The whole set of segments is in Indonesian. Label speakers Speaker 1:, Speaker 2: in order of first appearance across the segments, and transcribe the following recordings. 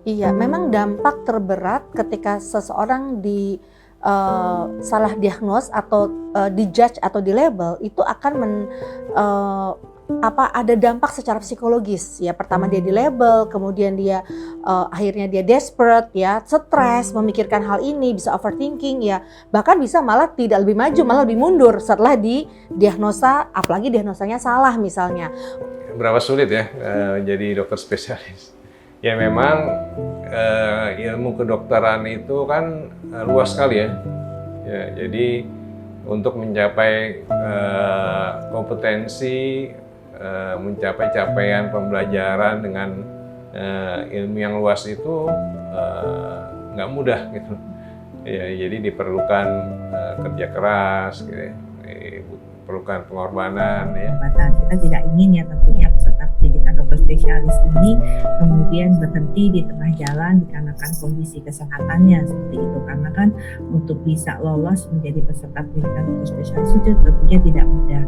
Speaker 1: Iya, memang dampak terberat ketika seseorang salah diagnos atau dijudge atau dilabel itu akan ada dampak secara psikologis ya. Pertama dia dilabel, kemudian dia akhirnya dia desperate ya, stres memikirkan hal ini, bisa overthinking ya, bahkan bisa malah tidak lebih maju, malah lebih mundur setelah didiagnosa, apalagi diagnosanya salah misalnya.
Speaker 2: Berapa sulit ya jadi dokter spesialis. Ya memang ilmu kedokteran itu kan luas sekali ya. Jadi untuk mencapai kompetensi, mencapai capaian pembelajaran dengan ilmu yang luas itu nggak mudah gitu. Ya, jadi diperlukan kerja keras, gitu ya. Diperlukan pengorbanan ya.
Speaker 3: Kita tidak ingin ya tentunya peserta pendidikan dokter spesialis ini kemudian berhenti di tengah jalan dikarenakan kondisi kesehatannya seperti itu, karena kan untuk bisa lolos menjadi peserta pendidikan dokter spesialis itu tentunya tidak mudah.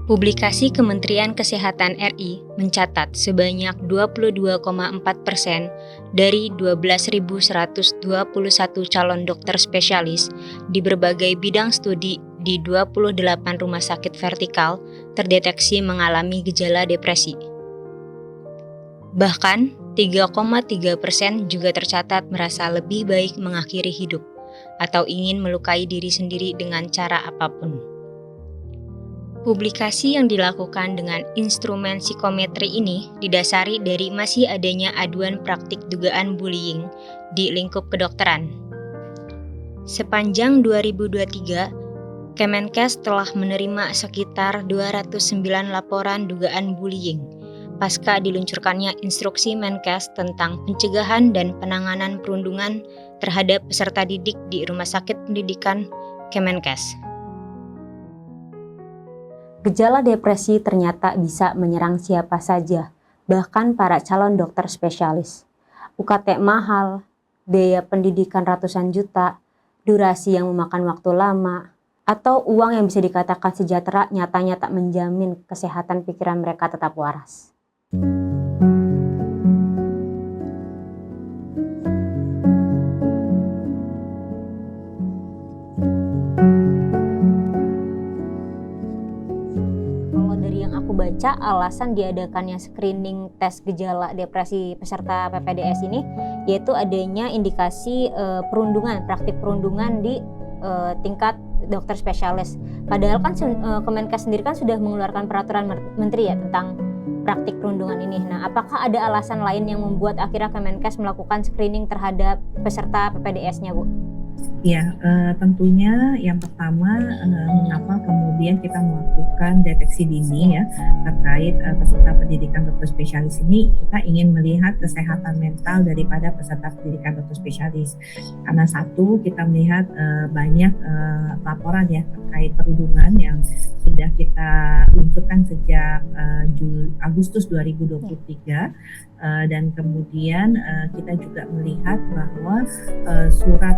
Speaker 4: Publikasi Kementerian Kesehatan RI mencatat sebanyak 22,4% dari 12.121 calon dokter spesialis di berbagai bidang studi di 28 rumah sakit vertikal terdeteksi mengalami gejala depresi. Bahkan, 3,3% juga tercatat merasa lebih baik mengakhiri hidup atau ingin melukai diri sendiri dengan cara apapun. Publikasi yang dilakukan dengan instrumen psikometri ini didasari dari masih adanya aduan praktik dugaan bullying di lingkup kedokteran. Sepanjang 2023, Kemenkes telah menerima sekitar 209 laporan dugaan bullying pasca diluncurkannya instruksi Menkes tentang pencegahan dan penanganan perundungan terhadap peserta didik di Rumah Sakit Pendidikan Kemenkes.
Speaker 5: Gejala depresi ternyata bisa menyerang siapa saja, bahkan para calon dokter spesialis. UKT mahal, biaya pendidikan ratusan juta, durasi yang memakan waktu lama, atau uang yang bisa dikatakan sejahtera nyatanya tak menjamin kesehatan pikiran mereka tetap waras. Baca alasan diadakannya screening tes gejala depresi peserta PPDS ini yaitu adanya indikasi perundungan, praktik perundungan di tingkat dokter spesialis. Padahal kan Kemenkes sendiri kan sudah mengeluarkan peraturan menteri ya tentang praktik perundungan ini. Nah, apakah ada alasan lain yang membuat akhirnya Kemenkes melakukan screening terhadap peserta PPDS-nya, Bu?
Speaker 3: Ya, tentunya yang pertama mengapa kemudian kita melakukan deteksi dini ya terkait peserta pendidikan dokter spesialis ini, kita ingin melihat kesehatan mental daripada peserta pendidikan dokter spesialis. Karena satu, kita melihat banyak laporan ya terkait perundungan yang sudah kita luncurkan sejak Agustus 2023 dan kemudian kita juga melihat bahwa surat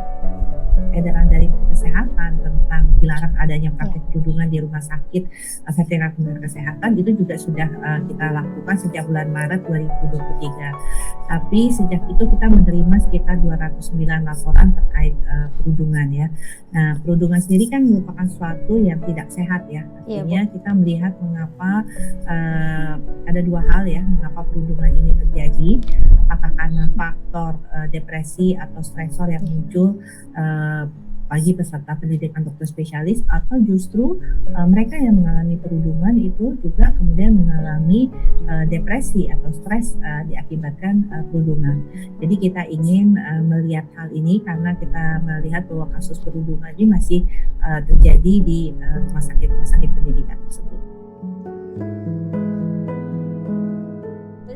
Speaker 3: edaran dari kesehatan tentang dilarang adanya praktik perundungan di rumah sakit vertikal Kementerian Kesehatan itu juga sudah kita lakukan sejak bulan Maret 2023. Tapi sejak itu kita menerima sekitar 209 laporan terkait perundungan ya. Nah, perundungan sendiri kan merupakan suatu yang tidak sehat ya. Artinya kita melihat mengapa ada dua hal ya, mengapa perundungan ini terjadi. Apakah karena faktor depresi atau stresor yang muncul bagi peserta pendidikan dokter spesialis, atau justru mereka yang mengalami perundungan itu juga kemudian mengalami depresi atau stres diakibatkan perundungan. Jadi kita ingin melihat hal ini karena kita melihat bahwa kasus perundungan ini masih terjadi di rumah sakit pendidikan tersebut.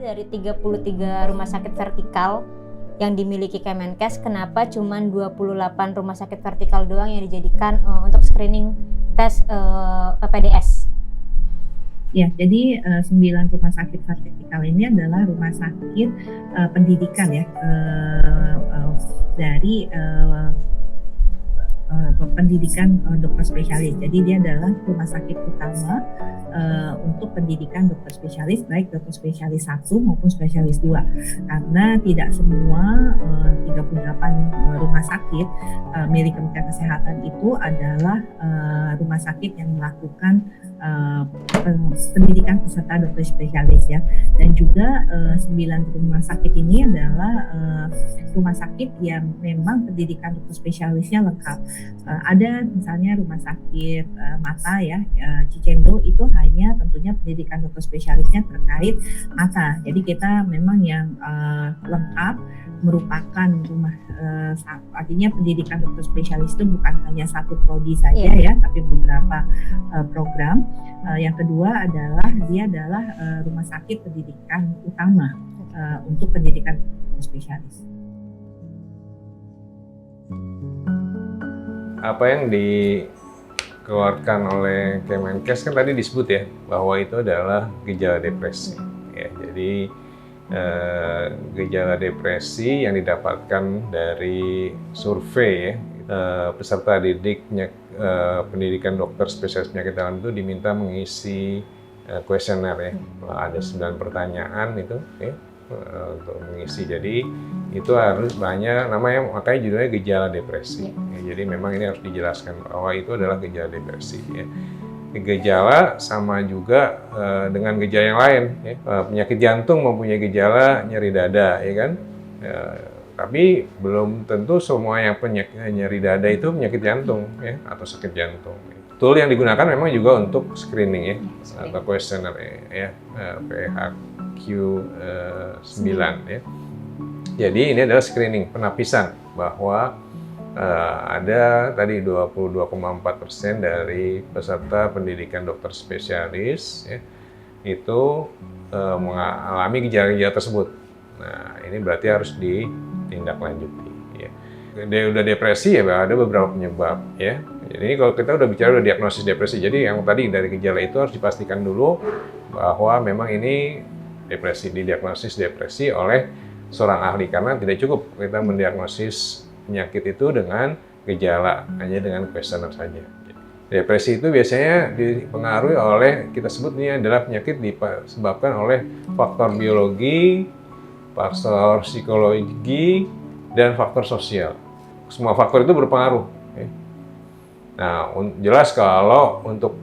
Speaker 5: Dari 33 rumah sakit vertikal yang dimiliki Kemenkes, kenapa cuma 28 rumah sakit vertikal doang yang dijadikan untuk screening tes PPDS?
Speaker 3: Ya, jadi 9 rumah sakit vertikal ini adalah rumah sakit pendidikan ya, dari pendidikan dokter spesialis. Jadi dia adalah rumah sakit utama untuk pendidikan dokter spesialis, baik dokter spesialis 1 maupun spesialis 2. Karena tidak semua 38 rumah sakit milik Kementerian Kesehatan itu adalah rumah sakit yang melakukan pendidikan peserta dokter spesialis ya. Dan juga 9 rumah sakit ini adalah rumah sakit yang memang pendidikan dokter spesialisnya lengkap. Ada misalnya rumah sakit mata ya, Cicendo, itu hanya tentunya pendidikan dokter spesialisnya terkait mata. Jadi kita memang yang lengkap merupakan rumah, artinya pendidikan dokter spesialis itu bukan hanya satu prodi saja ya, tapi beberapa program. Yang kedua adalah dia adalah rumah sakit pendidikan utama untuk pendidikan dokter spesialis.
Speaker 2: Apa yang dikeluarkan oleh Kemenkes kan tadi disebut ya, bahwa itu adalah gejala depresi. Ya, jadi gejala depresi yang didapatkan dari survei ya, peserta didik pendidikan dokter spesialis penyakit dalam itu diminta mengisi kuesioner ya. Ada 9 pertanyaan itu ya, untuk mengisi. Jadi itu harus banyak, namanya makanya judulnya gejala depresi. Ya, jadi memang ini harus dijelaskan bahwa itu adalah gejala depresi. Ya. Gejala sama juga dengan gejala yang lain. Ya. Penyakit jantung mempunyai gejala nyeri dada, ya kan? Tapi belum tentu semua yang nyeri dada itu penyakit jantung, ya, atau sakit jantung. Tool yang digunakan memang juga untuk screening ya, atau kuesioner ya, PHQ-9 ya. Jadi ini adalah screening penapisan bahwa ada tadi 22,4% dari peserta pendidikan dokter spesialis ya, itu mengalami gejala-gejala tersebut. Nah, ini berarti harus ditindaklanjuti. Ya. Dia udah depresi ya, ada beberapa penyebab ya. Jadi kalau kita udah bicara udah diagnosis depresi, jadi yang tadi dari gejala itu harus dipastikan dulu bahwa memang ini depresi, didiagnosis depresi oleh seorang ahli, karena tidak cukup kita mendiagnosis penyakit itu dengan gejala, hanya dengan kuesioner saja. Depresi itu biasanya dipengaruhi oleh, kita sebut ini adalah penyakit disebabkan oleh faktor biologi, faktor psikologi, dan faktor sosial. Semua faktor itu berpengaruh. Nah, jelas kalau untuk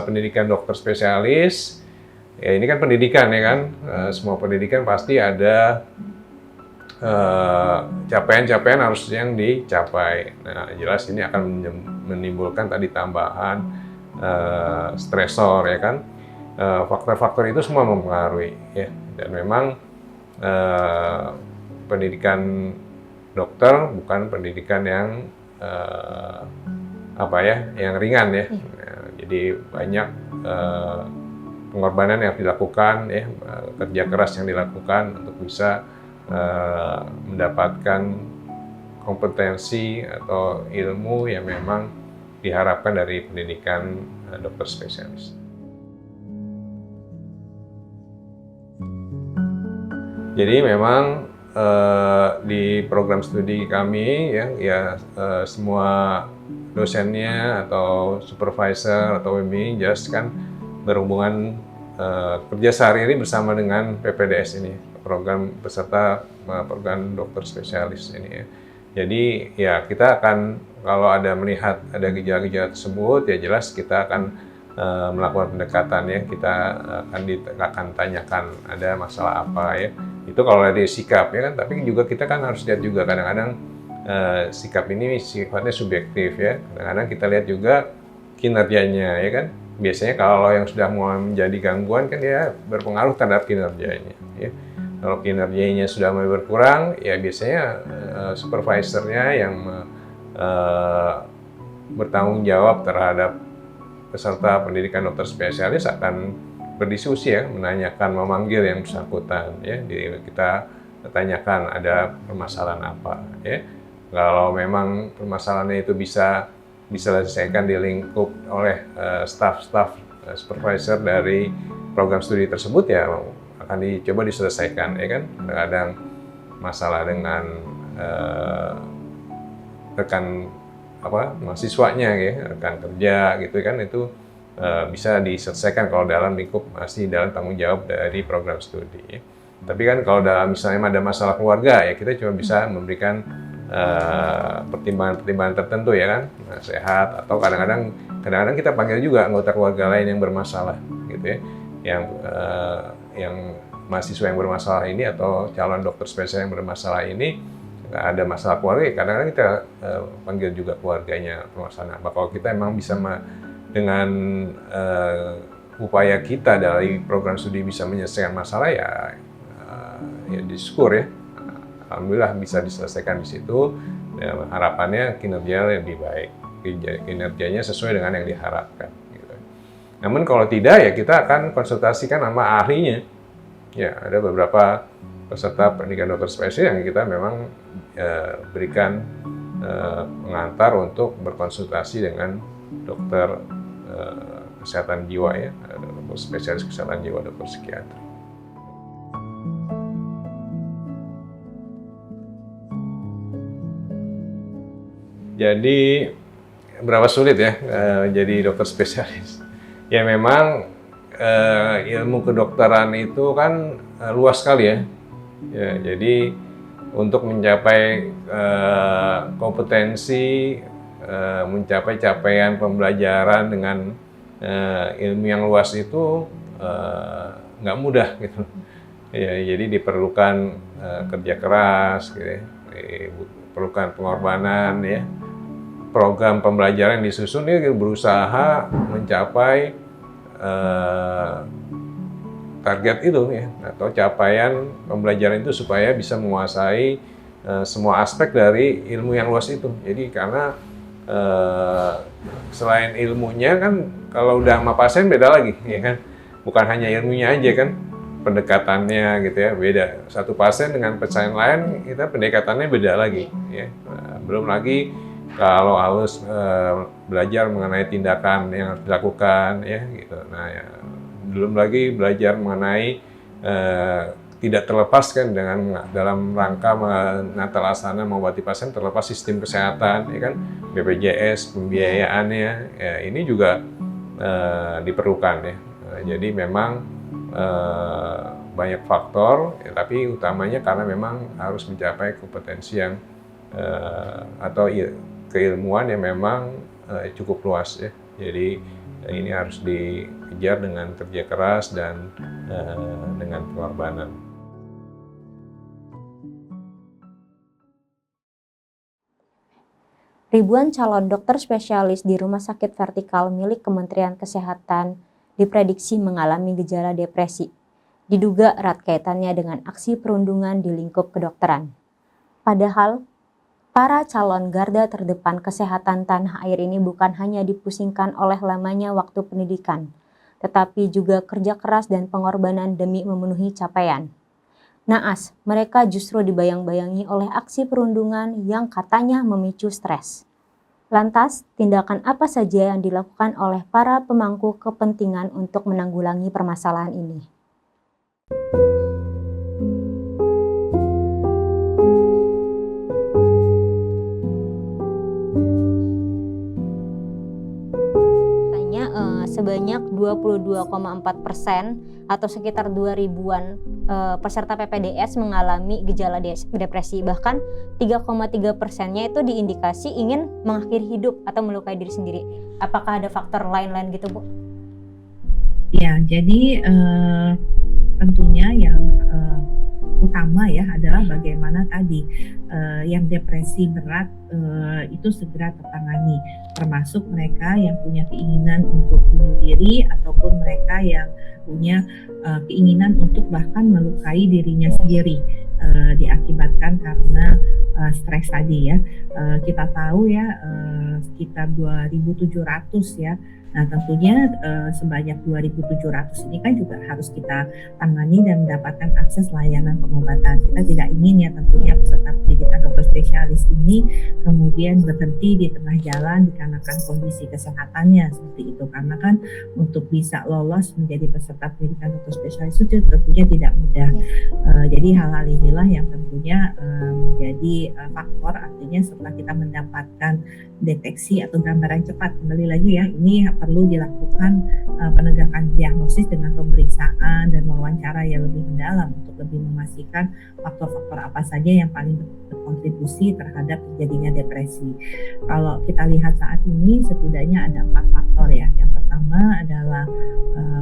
Speaker 2: pendidikan dokter spesialis, ya ini kan pendidikan ya kan, semua pendidikan pasti ada capaian-capaian harus yang dicapai. Nah, jelas ini akan menimbulkan tadi tambahan stresor ya kan. Faktor-faktor itu semua mempengaruhi ya. Dan memang pendidikan dokter bukan pendidikan yang yang ringan ya. Jadi banyak pengorbanan yang dilakukan ya, kerja keras yang dilakukan untuk bisa mendapatkan kompetensi atau ilmu yang memang diharapkan dari pendidikan dokter spesialis. Jadi memang di program studi kami ya semua dosennya atau supervisor atau pembimbing jelas kan berhubungan kerja sehari-hari bersama dengan PPDS ini, program peserta program dokter spesialis ini ya. Jadi ya kita akan kalau ada melihat ada gejala-gejala tersebut ya jelas kita akan melakukan pendekatan ya, kita akan tanyakan ada masalah apa ya. Itu kalau dari sikap ya kan, tapi juga kita kan harus lihat juga kadang-kadang sikap ini sifatnya subjektif ya. Kadang-kadang kita lihat juga kinerjanya ya kan. Biasanya kalau yang sudah mulai menjadi gangguan kan dia berpengaruh terhadap kinerjanya ya. Kalau kinerjanya sudah mulai berkurang ya biasanya supervisornya yang bertanggung jawab terhadap peserta pendidikan dokter spesialis akan berdiskusi ya, menanyakan, memanggil yang bersangkutan ya. Kita tanyakan ada permasalahan apa ya. Kalau memang permasalahannya itu bisa diselesaikan di lingkup oleh staf-staf supervisor dari program studi tersebut ya akan dicoba diselesaikan ya kan. Kadang masalah dengan rekan mahasiswanya ya, rekan kerja gitu kan itu bisa diselesaikan kalau dalam lingkup masih dalam tanggung jawab dari program studi ya. Tapi kan kalau dalam misalnya ada masalah keluarga ya kita cuma bisa memberikan pertimbangan-pertimbangan tertentu ya kan, sehat atau kadang-kadang kita panggil juga anggota keluarga lain yang bermasalah gitu ya, yang mahasiswa yang bermasalah ini atau calon dokter spesialis yang bermasalah ini ada masalah keluarga, kadang-kadang kita panggil juga keluarganya permasalahan apa. Kalau kita emang bisa dengan upaya kita dari program studi bisa menyelesaikan masalah ya disyukur ya. Alhamdulillah bisa diselesaikan di situ. Ya, harapannya kinerja lebih baik, kinerjanya sesuai dengan yang diharapkan. Gitu. Namun kalau tidak ya kita akan konsultasikan sama ahlinya. Ya ada beberapa peserta pendidikan dokter spesialis yang kita memang berikan pengantar untuk berkonsultasi dengan dokter kesehatan jiwa ya, dokter spesialis kesehatan jiwa, dokter psikiater. Jadi berapa sulit ya jadi dokter spesialis? Ya memang ilmu kedokteran itu kan luas sekali ya. Ya jadi untuk mencapai kompetensi, mencapai capaian pembelajaran dengan ilmu yang luas itu nggak mudah gitu. Ya, jadi diperlukan kerja keras, gitu ya. Diperlukan pengorbanan ya. Program pembelajaran yang disusun ini berusaha mencapai target itu ya, atau capaian pembelajaran itu supaya bisa menguasai semua aspek dari ilmu yang luas itu. Jadi karena selain ilmunya kan kalau udah sama pasien beda lagi ya kan, bukan hanya ilmunya aja kan, pendekatannya gitu ya beda. Satu pasien dengan pasien lain kita pendekatannya beda lagi ya. Belum lagi kalau harus belajar mengenai tindakan yang harus dilakukan ya gitu. Nah ya, belum lagi belajar mengenai tidak terlepas kan dengan dalam rangka menata laksana mengobati pasien terlepas sistem kesehatan ya kan, BPJS pembiayaannya ya, ini juga diperlukan ya. Jadi memang banyak faktor ya, tapi utamanya karena memang harus mencapai kompetensi yang atau keilmuan yang memang cukup luas ya. Jadi ini harus dikejar dengan kerja keras dan dengan pengorbanan.
Speaker 5: Ribuan calon dokter spesialis di Rumah Sakit Vertikal milik Kementerian Kesehatan diprediksi mengalami gejala depresi. Diduga erat kaitannya dengan aksi perundungan di lingkup kedokteran. Padahal, para calon garda terdepan kesehatan tanah air ini bukan hanya dipusingkan oleh lamanya waktu pendidikan, tetapi juga kerja keras dan pengorbanan demi memenuhi capaian. Naas, mereka justru dibayang-bayangi oleh aksi perundungan yang katanya memicu stres. Lantas, tindakan apa saja yang dilakukan oleh para pemangku kepentingan untuk menanggulangi permasalahan ini? sebanyak 22,4% atau sekitar 2.000-an peserta PPDS mengalami gejala depresi. Bahkan 3,3%-nya itu diindikasi ingin mengakhiri hidup atau melukai diri sendiri. Apakah ada faktor lain-lain gitu, Bu?
Speaker 3: Ya, jadi tentunya yang utama ya adalah bagaimana tadi yang depresi berat itu segera tertangani, termasuk mereka yang punya keinginan untuk bunuh diri ataupun mereka yang punya keinginan untuk bahkan melukai dirinya sendiri diakibatkan karena stres tadi ya. Kita tahu ya sekitar 2.700 ya. Nah tentunya sebanyak 2.700 ini kan juga harus kita tangani dan mendapatkan akses layanan pengobatan. Kita tidak ingin ya tentunya peserta pendidikan dokter spesialis ini kemudian berhenti di tengah jalan dikarenakan kondisi kesehatannya seperti itu. Karena kan untuk bisa lolos menjadi peserta pendidikan dokter spesialis itu tentunya tidak mudah. Jadi hal-hal inilah yang tentunya menjadi faktor, artinya setelah kita mendapatkan deteksi atau gambaran cepat, kembali lagi ya, ini perlu dilakukan penegakan diagnosis dengan pemeriksaan dan wawancara yang lebih mendalam untuk lebih memastikan faktor-faktor apa saja yang paling berkontribusi terhadap terjadinya depresi. Kalau kita lihat saat ini setidaknya ada 4 faktor ya. Yang pertama adalah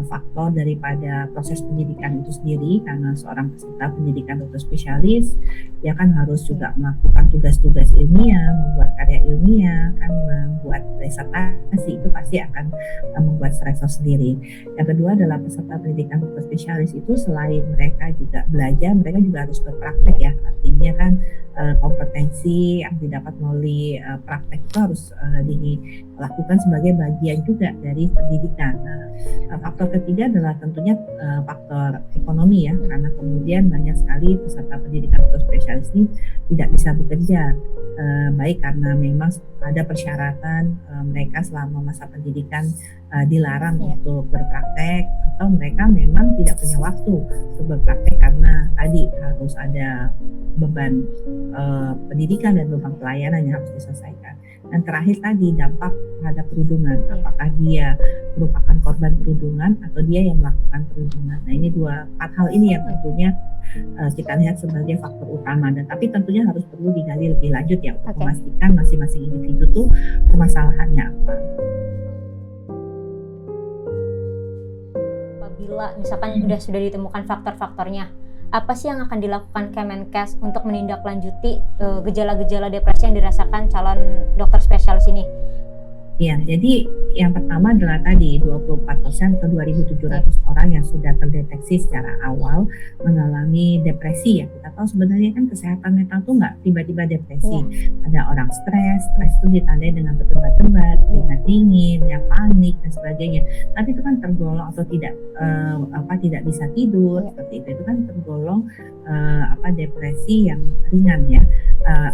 Speaker 3: faktor daripada proses pendidikan itu sendiri, karena seorang peserta pendidikan dokter spesialis dia kan harus juga melakukan tugas-tugas ilmiah, membuat karya ilmiah, kan membuat disertasi, itu pasti akan membuat stresor sendiri. Yang kedua adalah peserta pendidikan dokter spesialis itu selain mereka juga belajar, mereka juga harus berpraktek ya. Artinya kan kompetensi yang didapat melalui praktek itu harus dilakukan sebagai bagian juga dari pendidikan. Faktor ketiga adalah tentunya faktor ekonomi ya, karena kemudian banyak sekali peserta pendidikan dokter spesialis ini tidak bisa bekerja, baik karena memang ada persyaratan mereka selama masa pendidikan dilarang untuk berpraktek, atau mereka memang tidak punya waktu untuk berpraktek karena tadi harus ada beban pendidikan dan beban pelayanan yang harus diselesaikan. Dan terakhir tadi dampak terhadap perundungan, apakah dia merupakan korban perundungan atau dia yang melakukan perundungan. Nah ini 4 hal ini yang tentunya kita lihat sebagai faktor utama, dan tapi tentunya harus perlu digali lebih lanjut ya untuk memastikan masing-masing individu tuh permasalahannya apa.
Speaker 5: Apabila misalkan sudah ditemukan faktor-faktornya, apa sih yang akan dilakukan Kemenkes untuk menindaklanjuti gejala-gejala depresi yang dirasakan calon dokter spesialis ini?
Speaker 3: Ya, jadi yang pertama adalah tadi 24% ke 2.700 orang yang sudah terdeteksi secara awal mengalami depresi ya. Kita tahu sebenarnya kan kesehatan mental tuh nggak tiba-tiba depresi. Ada orang stres itu ditandai dengan berdebar-debar, keringat dingin, ya panik dan sebagainya. Tapi itu kan tergolong atau tidak bisa tidur seperti itu kan tergolong depresi yang ringan ya.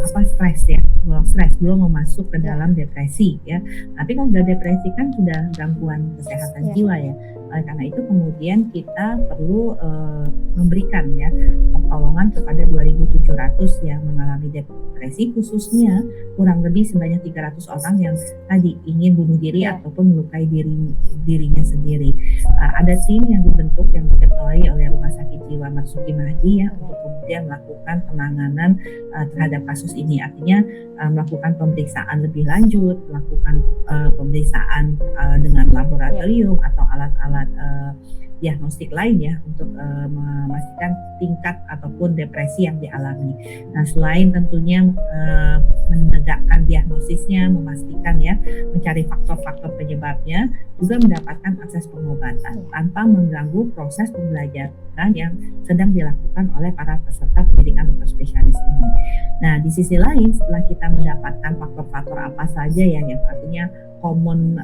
Speaker 3: Stres ya, belum masuk ke dalam depresi ya. Tapi kalau sudah depresi kan sudah gangguan kesehatan jiwa ya. Karena itu kemudian kita perlu memberikan ya pertolongan kepada 2.700 yang mengalami depresi, khususnya kurang lebih sebanyak 300 orang yang tadi ingin bunuh diri ataupun melukai dirinya sendiri. Ada tim yang dibentuk yang diketuai oleh Rumah Sakit Jiwa Marzuki Mahdi ya untuk kemudian melakukan penanganan terhadap kasus ini. Artinya melakukan pemeriksaan lebih lanjut, melakukan pemeriksaan dengan laboratorium atau alat-alat diagnostik lain ya untuk memastikan tingkat ataupun depresi yang dialami. Nah selain tentunya menegakkan diagnosisnya, memastikan ya mencari faktor-faktor penyebabnya, juga mendapatkan akses pengobatan tanpa mengganggu proses pembelajaran yang sedang dilakukan oleh para peserta pendidikan dokter spesialis ini. Nah di sisi lain setelah kita mendapatkan faktor-faktor apa saja ya yang artinya common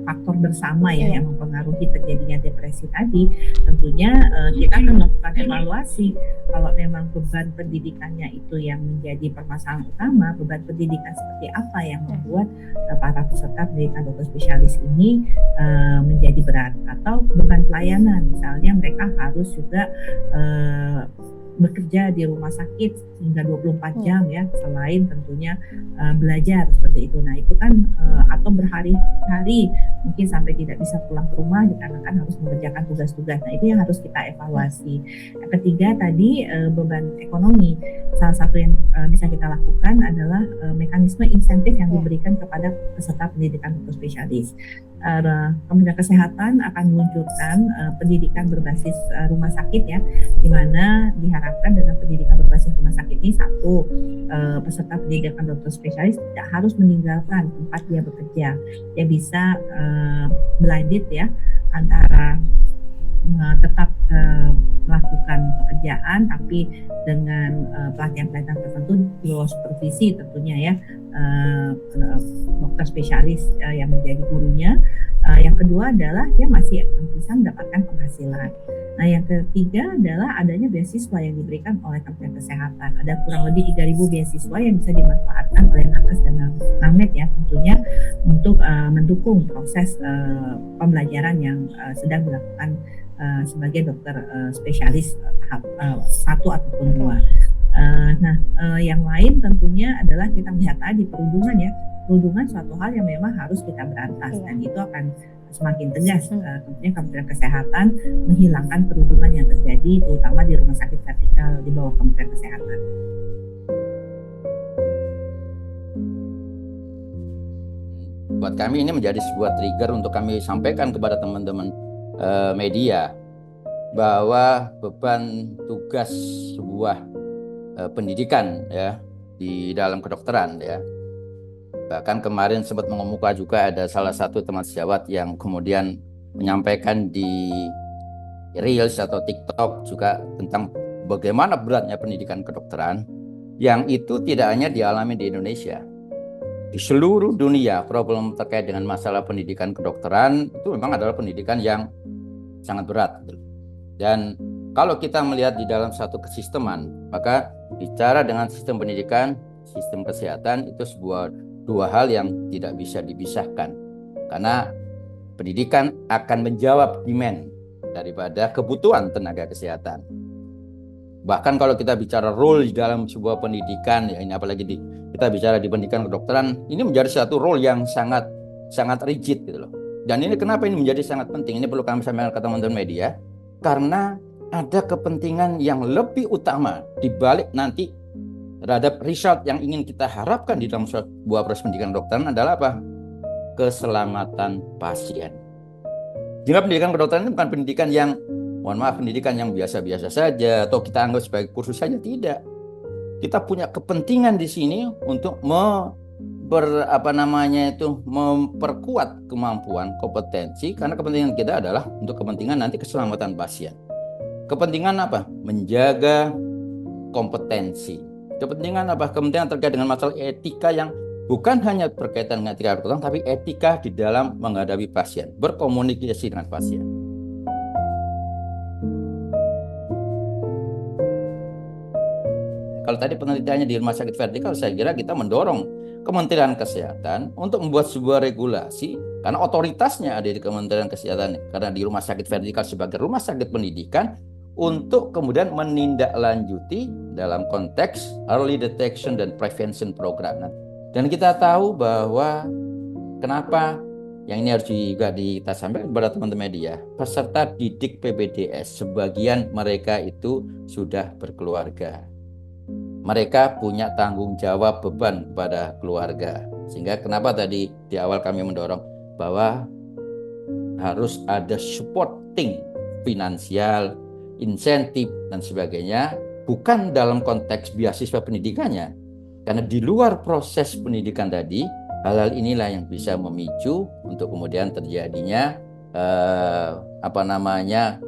Speaker 3: faktor bersama ya yang mempengaruhi terjadinya depresi tadi, tentunya kita akan melakukan evaluasi. Kalau memang beban pendidikannya itu yang menjadi permasalahan utama, beban pendidikan seperti apa yang membuat para peserta pendidikan dokter spesialis ini menjadi berat, atau beban pelayanan, misalnya mereka harus juga bekerja di rumah sakit hingga 24 jam ya, selain tentunya belajar seperti itu. Nah itu kan atau berhari-hari mungkin sampai tidak bisa pulang ke rumah dikarenakan harus mengerjakan tugas-tugas. Nah, itu yang harus kita evaluasi. Yang ketiga tadi beban ekonomi. Salah satu yang bisa kita lakukan adalah mekanisme insentif yang diberikan kepada peserta pendidikan dokter spesialis. Kementerian Kesehatan akan meluncurkan pendidikan berbasis rumah sakit ya, di mana diharapkan dengan pendidikan berbasis rumah sakit ini satu, peserta pendidikan dokter spesialis tidak harus meninggalkan tempat dia bekerja. Dia bisa blended ya antara tetap melakukan pekerjaan tapi dengan pelatihan-pelatihan tertentu di bawah supervisi tentunya ya dokter spesialis yang menjadi gurunya. Yang kedua adalah dia masih bisa mendapatkan penghasilan. Nah, yang ketiga adalah adanya beasiswa yang diberikan oleh Kementerian Kesehatan. Ada kurang lebih 3.000 beasiswa yang bisa dimanfaatkan oleh nakes dan named ya tentunya untuk mendukung proses pembelajaran yang sedang dilakukan sebagai dokter spesialis tahap 1 ataupun 2. Yang lain tentunya adalah kita melihat tadi perundungan ya. Perundungan suatu hal yang memang harus kita berantas dan itu akan semakin tegas. Tentunya Kementerian Kesehatan menghilangkan perundungan yang terjadi terutama di rumah sakit vertikal di bawah Kementerian Kesehatan.
Speaker 6: Buat kami ini menjadi sebuah trigger untuk kami sampaikan kepada teman-teman media bahwa beban tugas sebuah pendidikan ya di dalam kedokteran ya. Bahkan kemarin sempat mengemuka juga ada salah satu teman sejawat yang kemudian menyampaikan di Reels atau TikTok juga tentang bagaimana beratnya pendidikan kedokteran yang itu tidak hanya dialami di Indonesia. Di seluruh dunia problem terkait dengan masalah pendidikan kedokteran itu memang adalah pendidikan yang sangat berat. Dan kalau kita melihat di dalam satu kesisteman, maka bicara dengan sistem pendidikan, sistem kesehatan itu dua hal yang tidak bisa dipisahkan. Karena pendidikan akan menjawab demand daripada kebutuhan tenaga kesehatan. Bahkan kalau kita bicara role di dalam sebuah pendidikan, ya ini apalagi kita bicara di pendidikan kedokteran, ini menjadi satu role yang sangat rigid gitu loh. Dan ini kenapa ini menjadi sangat penting? Ini perlu kami sampaikan ke teman-teman media, karena ada kepentingan yang lebih utama di balik nanti terhadap result yang ingin kita harapkan di dalam sebuah proses pendidikan kedokteran adalah apa? Keselamatan pasien. Jika pendidikan kedokteran ini bukan pendidikan yang, mohon maaf, pendidikan yang biasa-biasa saja atau kita anggap sebagai kursus saja, tidak. Kita punya kepentingan di sini untuk memperkuat kemampuan, kompetensi, karena kepentingan kita adalah untuk kepentingan nanti keselamatan pasien. Kepentingan apa? Menjaga kompetensi. Kepentingan apa? Kepentingan terkait dengan masalah etika yang bukan hanya berkaitan dengan etika kedokteran, tapi etika di dalam menghadapi pasien, berkomunikasi dengan pasien. Kalau tadi penelitiannya di rumah sakit vertikal, saya kira kita mendorong Kementerian Kesehatan untuk membuat sebuah regulasi, karena otoritasnya ada di Kementerian Kesehatan, karena di rumah sakit vertikal sebagai rumah sakit pendidikan, untuk kemudian menindaklanjuti dalam konteks early detection dan prevention program. Dan kita tahu bahwa kenapa yang ini harus juga kita sampaikan kepada teman-teman media, peserta didik PPDS sebagian mereka itu sudah berkeluarga. Mereka punya tanggung jawab beban kepada keluarga. Sehingga kenapa tadi di awal kami mendorong bahwa harus ada supporting finansial, insentif dan sebagainya, bukan dalam konteks beasiswa pendidikannya. Karena di luar proses pendidikan tadi, hal-hal inilah yang bisa memicu untuk kemudian terjadinya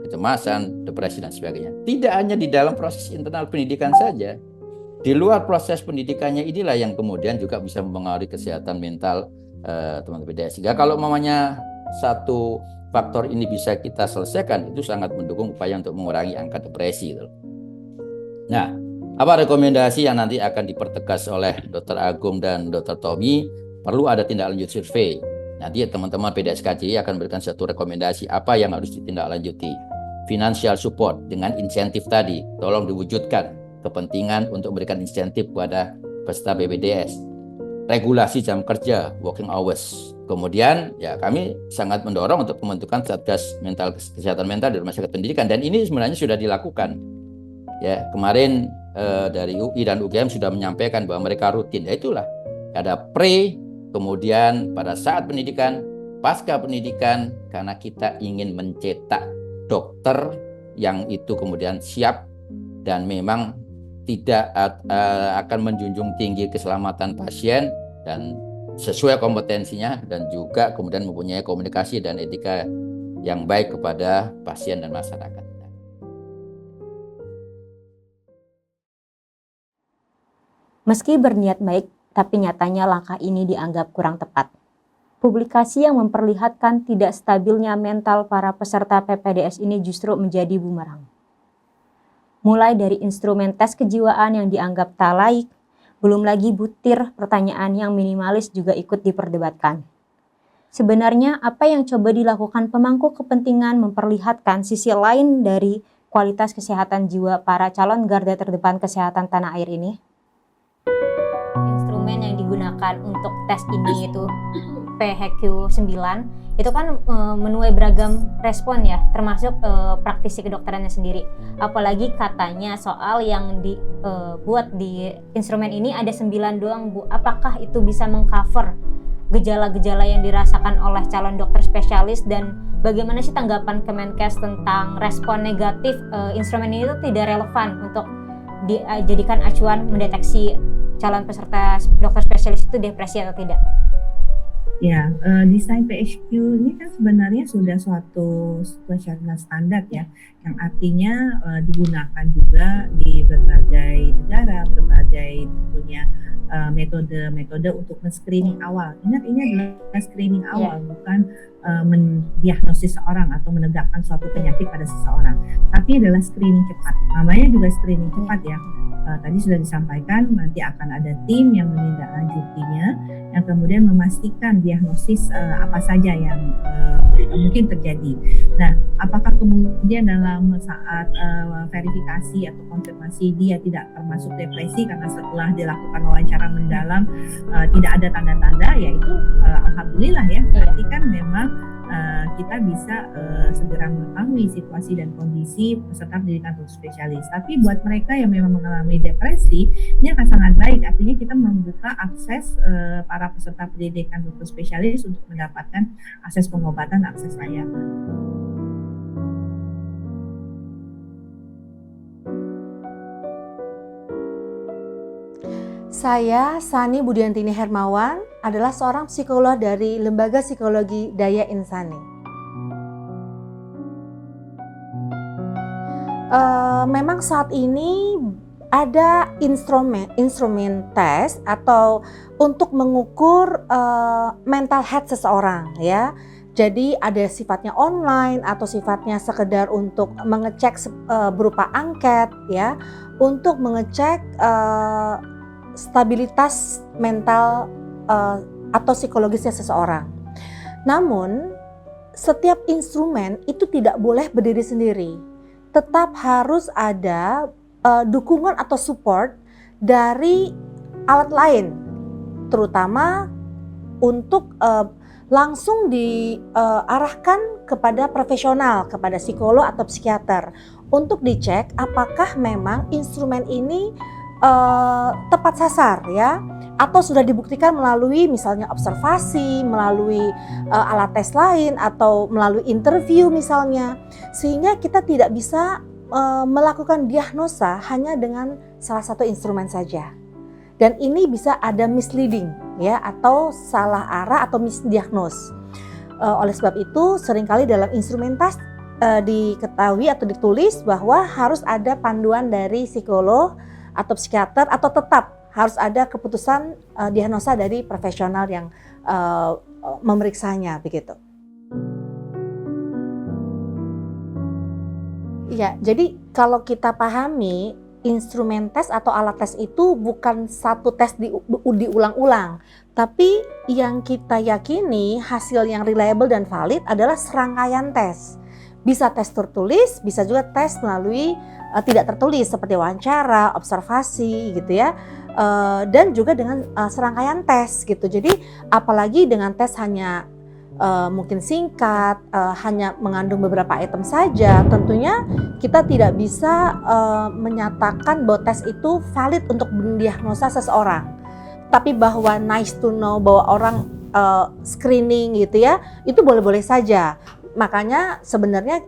Speaker 6: kecemasan, depresi dan sebagainya. Tidak hanya di dalam proses internal pendidikan saja, di luar proses pendidikannya inilah yang kemudian juga bisa mempengaruhi kesehatan mental teman-teman PDS. Sehingga kalau mamanya satu faktor ini bisa kita selesaikan, itu sangat mendukung upaya untuk mengurangi angka depresi. Nah, apa rekomendasi yang nanti akan dipertegas oleh Dr. Agung dan Dr. Tommy? Perlu ada tindak lanjut survei. Nanti teman-teman PDSKJ akan berikan satu rekomendasi apa yang harus ditindaklanjuti. Financial support dengan insentif tadi, tolong diwujudkan kepentingan untuk memberikan insentif kepada peserta BPDS. Regulasi jam kerja, working hours, kemudian ya kami sangat mendorong untuk pembentukan Satgas Kesehatan Mental di Rumah Sakit Pendidikan, dan ini sebenarnya sudah dilakukan. Ya, kemarin dari UI dan UGM sudah menyampaikan bahwa mereka rutin. Ya itulah, ada pre, kemudian pada saat pendidikan, pasca pendidikan, karena kita ingin mencetak dokter yang itu kemudian siap dan memang tidak akan menjunjung tinggi keselamatan pasien dan sesuai kompetensinya, dan juga kemudian mempunyai komunikasi dan etika yang baik kepada pasien dan masyarakat.
Speaker 5: Meski berniat baik, tapi nyatanya langkah ini dianggap kurang tepat. Publikasi yang memperlihatkan tidak stabilnya mental para peserta PPDS ini justru menjadi bumerang. Mulai dari instrumen tes kejiwaan yang dianggap tak laik, belum lagi butir pertanyaan yang minimalis juga ikut diperdebatkan. Sebenarnya apa yang coba dilakukan pemangku kepentingan memperlihatkan sisi lain dari kualitas kesehatan jiwa para calon garda terdepan kesehatan tanah air ini? Instrumen yang digunakan untuk tes ini itu PHQ-9 itu kan menuai beragam respon ya, termasuk praktisi kedokterannya sendiri. Apalagi katanya soal yang dibuat di instrumen ini ada 9 doang, Bu. Apakah itu bisa mengcover gejala-gejala yang dirasakan oleh calon dokter spesialis, dan bagaimana sih tanggapan Kemenkes tentang respon negatif instrumen ini itu tidak relevan untuk dijadikan acuan mendeteksi calon peserta dokter spesialis itu depresi atau tidak?
Speaker 3: Ya, desain PHQ ini kan sebenarnya sudah suatu standar ya, yang artinya digunakan juga di berbagai negara, berbagai tentunya metode-metode untuk men-screening awal. Ingat, ini adalah screening awal, bukan mendiagnosis seorang atau menegakkan suatu penyakit pada seseorang, tapi adalah screening cepat. Namanya juga screening cepat ya. Tadi sudah disampaikan, nanti akan ada tim yang menindaklanjutinya, yang kemudian memastikan diagnosis apa saja yang mungkin terjadi. Nah, apakah kemudian dalam saat verifikasi atau konfirmasi dia tidak termasuk depresi karena setelah dilakukan wawancara mendalam tidak ada tanda-tanda, yaitu alhamdulillah ya, berarti kan memang kita bisa segera mengetahui situasi dan kondisi peserta pendidikan dokter spesialis. Tapi buat mereka yang memang mengalami depresi, ini akan sangat baik. Artinya kita membuka akses para peserta pendidikan dokter spesialis untuk mendapatkan akses pengobatan, akses layanan.
Speaker 1: Saya, Sani Budiantini Hermawan, adalah seorang psikolog dari Lembaga Psikologi Daya Insani. Memang saat ini ada instrumen tes atau untuk mengukur mental health seseorang ya. Jadi ada sifatnya online atau sifatnya sekedar untuk mengecek berupa angket ya, untuk mengecek stabilitas mental atau psikologisnya seseorang. Namun setiap instrumen itu tidak boleh berdiri sendiri, tetap harus ada dukungan atau support dari alat lain, terutama untuk langsung diarahkan kepada profesional, kepada psikolog atau psikiater untuk dicek apakah memang instrumen ini tepat sasar ya, atau sudah dibuktikan melalui misalnya observasi, melalui alat tes lain atau melalui interview misalnya, sehingga kita tidak bisa melakukan diagnosa hanya dengan salah satu instrumen saja. Dan ini bisa ada misleading ya, atau salah arah atau misdiagnose. Oleh sebab itu seringkali dalam instrumen tes diketahui atau ditulis bahwa harus ada panduan dari psikolog atau psikiater, atau tetap harus ada keputusan diagnosa dari profesional yang memeriksanya begitu. Ya, jadi kalau kita pahami instrumen tes atau alat tes itu bukan satu tes diulang-ulang, tapi yang kita yakini hasil yang reliable dan valid adalah serangkaian tes. Bisa tes tertulis, bisa juga tes melalui tidak tertulis seperti wawancara, observasi gitu ya. dan juga dengan serangkaian tes gitu. Jadi apalagi dengan tes hanya mungkin singkat, hanya mengandung beberapa item saja, tentunya kita tidak bisa menyatakan bahwa tes itu valid untuk mendiagnosa seseorang. Tapi bahwa nice to know bahwa orang screening gitu ya, itu boleh-boleh saja. Makanya sebenarnya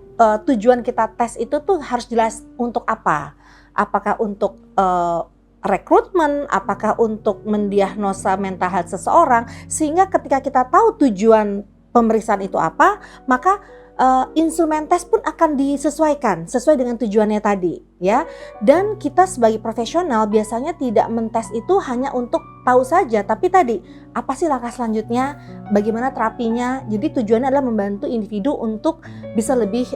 Speaker 1: tujuan kita tes itu tuh harus jelas untuk apa. Apakah untuk rekrutmen, apakah untuk mendiagnosa mental health seseorang, sehingga ketika kita tahu tujuan pemeriksaan itu apa, maka instrumen tes pun akan disesuaikan sesuai dengan tujuannya tadi, ya. Dan kita sebagai profesional biasanya tidak mentes itu hanya untuk tahu saja, tapi tadi apa sih langkah selanjutnya, bagaimana terapinya. Jadi tujuannya adalah membantu individu untuk bisa lebih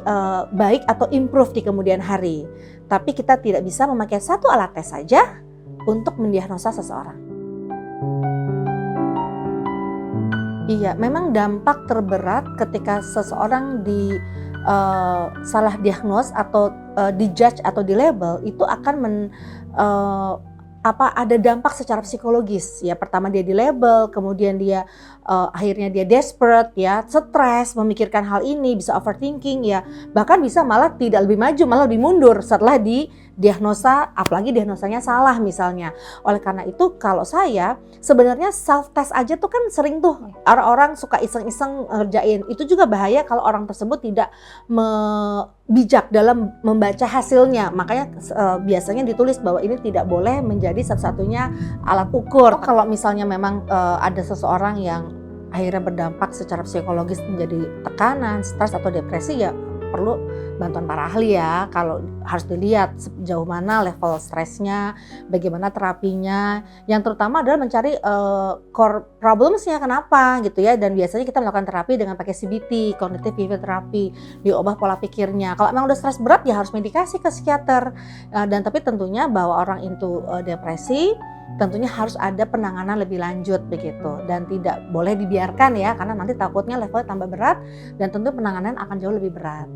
Speaker 1: baik atau improve di kemudian hari. Tapi kita tidak bisa memakai satu alat tes saja untuk mendiagnosa seseorang. Iya, memang dampak terberat ketika seseorang salah diagnos atau dijudge atau dilabel itu akan ada dampak secara psikologis ya. Pertama dia dilabel, kemudian dia akhirnya dia desperate ya, stres, memikirkan hal ini, bisa overthinking ya, bahkan bisa malah tidak lebih maju, malah lebih mundur setelah diagnosa, apalagi diagnosanya salah misalnya. Oleh karena itu kalau saya sebenarnya self test aja tuh kan sering tuh orang-orang suka iseng-iseng ngerjain. Itu juga bahaya kalau orang tersebut tidak bijak dalam membaca hasilnya. Makanya biasanya ditulis bahwa ini tidak boleh menjadi satu-satunya alat ukur. Kalau misalnya memang ada seseorang yang akhirnya berdampak secara psikologis menjadi tekanan, stres atau depresi, ya perlu bantuan para ahli ya. Kalau harus dilihat sejauh mana level stresnya, bagaimana terapinya. Yang terutama adalah mencari core problemsnya kenapa gitu ya. Dan biasanya kita melakukan terapi dengan pakai CBT, cognitive behavior therapy, diubah pola pikirnya. Kalau memang udah stres berat ya harus medikasi ke psikiater. Dan tapi tentunya bahwa orang itu depresi, tentunya harus ada penanganan lebih lanjut begitu, dan tidak boleh dibiarkan ya, karena nanti takutnya levelnya tambah berat dan tentu penanganan akan jauh lebih berat.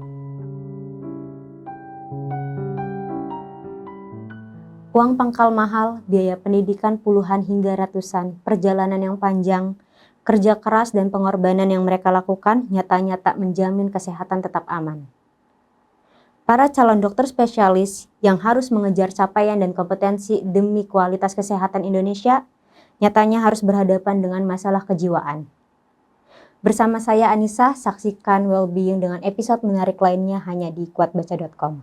Speaker 5: Uang pangkal mahal, biaya pendidikan puluhan hingga ratusan, perjalanan yang panjang, kerja keras dan pengorbanan yang mereka lakukan nyatanya tak menjamin kesehatan tetap aman. Para calon dokter spesialis yang harus mengejar capaian dan kompetensi demi kualitas kesehatan Indonesia nyatanya harus berhadapan dengan masalah kejiwaan. Bersama saya Anissa, saksikan Wellbeing dengan episode menarik lainnya hanya di kuatbaca.com.